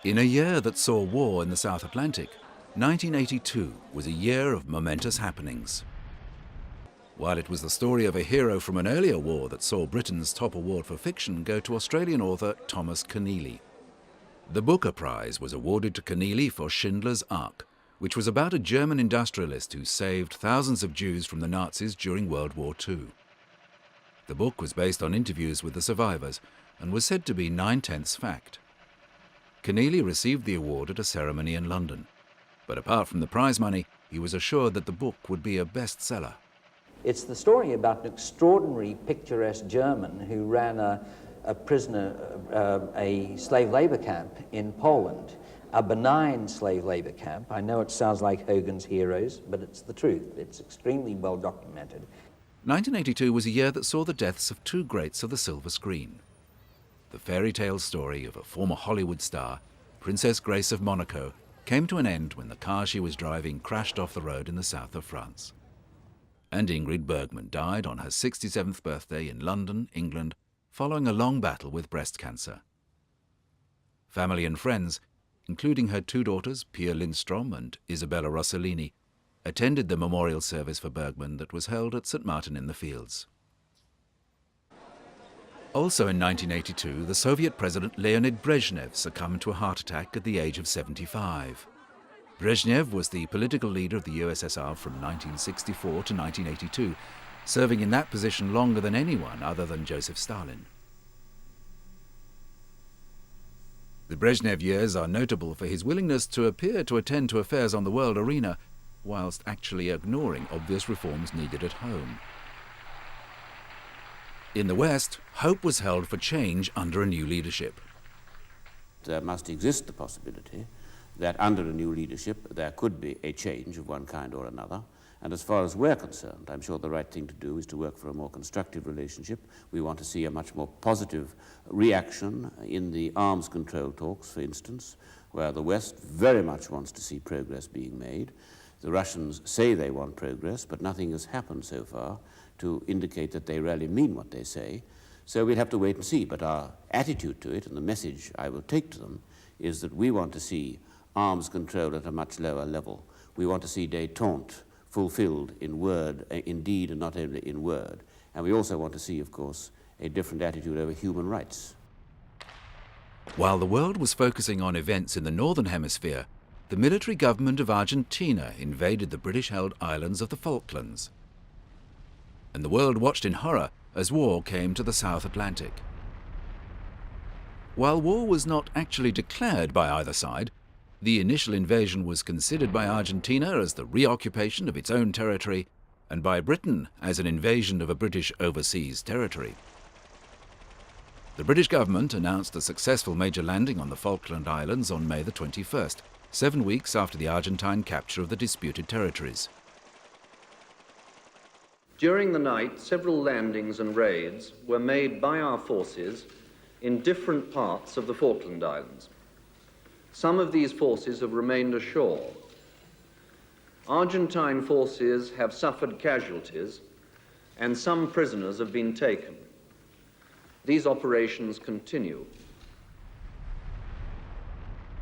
In a year that saw war in the South Atlantic, 1982 was a year of momentous happenings. While it was the story of a hero from an earlier war that saw Britain's top award for fiction go to Australian author Thomas Keneally. The Booker Prize was awarded to Keneally for Schindler's Ark, which was about a German industrialist who saved thousands of Jews from the Nazis during World War II. The book was based on interviews with the survivors and was said to be 9/10 fact. Keneally received the award at a ceremony in London, but apart from the prize money, he was assured that the book would be a bestseller. It's the story about an extraordinary, picturesque German who ran a slave labor camp in Poland, a benign slave labor camp. I know it sounds like Hogan's Heroes, but it's the truth. It's extremely well documented. 1982 was a year that saw the deaths of two greats of the silver screen. The fairy tale story of a former Hollywood star, Princess Grace of Monaco, came to an end when the car she was driving crashed off the road in the south of France. And Ingrid Bergman died on her 67th birthday in London, England, following a long battle with breast cancer. Family and friends, including her two daughters, Pia Lindstrom and Isabella Rossellini, attended the memorial service for Bergman that was held at St. Martin-in-the-Fields. Also in 1982, the Soviet President Leonid Brezhnev succumbed to a heart attack at the age of 75. Brezhnev was the political leader of the USSR from 1964 to 1982, serving in that position longer than anyone other than Joseph Stalin. The Brezhnev years are notable for his willingness to appear to attend to affairs on the world arena, whilst actually ignoring obvious reforms needed at home. In the West, hope was held for change under a new leadership. There must exist the possibility that under a new leadership there could be a change of one kind or another. And as far as we're concerned, I'm sure the right thing to do is to work for a more constructive relationship. We want to see a much more positive reaction in the arms control talks, for instance, where the West very much wants to see progress being made. The Russians say they want progress, but nothing has happened so far to indicate that they really mean what they say. So we'll have to wait and see. But our attitude to it, and the message I will take to them, is that we want to see arms control at a much lower level. We want to see détente fulfilled in word, in deed, and not only in word. And we also want to see, of course, a different attitude over human rights. While the world was focusing on events in the Northern Hemisphere, the military government of Argentina invaded the British-held islands of the Falklands. And the world watched in horror as war came to the South Atlantic. While war was not actually declared by either side, the initial invasion was considered by Argentina as the reoccupation of its own territory, and by Britain as an invasion of a British overseas territory. The British government announced a successful major landing on the Falkland Islands on May the 21st, 7 weeks after the Argentine capture of the disputed territories. During the night, several landings and raids were made by our forces in different parts of the Falkland Islands. Some of these forces have remained ashore. Argentine forces have suffered casualties, and some prisoners have been taken. These operations continue.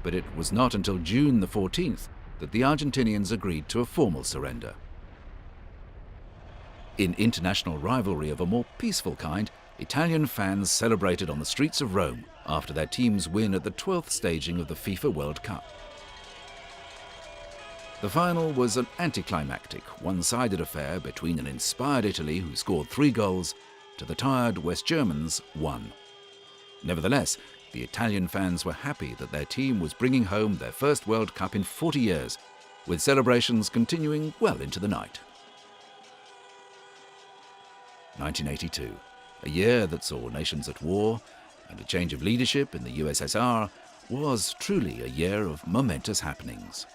But it was not until June the 14th that the Argentinians agreed to a formal surrender. In international rivalry of a more peaceful kind, Italian fans celebrated on the streets of Rome after their team's win at the 12th staging of the FIFA World Cup. The final was an anticlimactic, one-sided affair between an inspired Italy who scored 3 goals to the tired West Germans 1. Nevertheless, the Italian fans were happy that their team was bringing home their first World Cup in 40 years, with celebrations continuing well into the night. 1982, a year that saw nations at war and a change of leadership in the USSR, was truly a year of momentous happenings.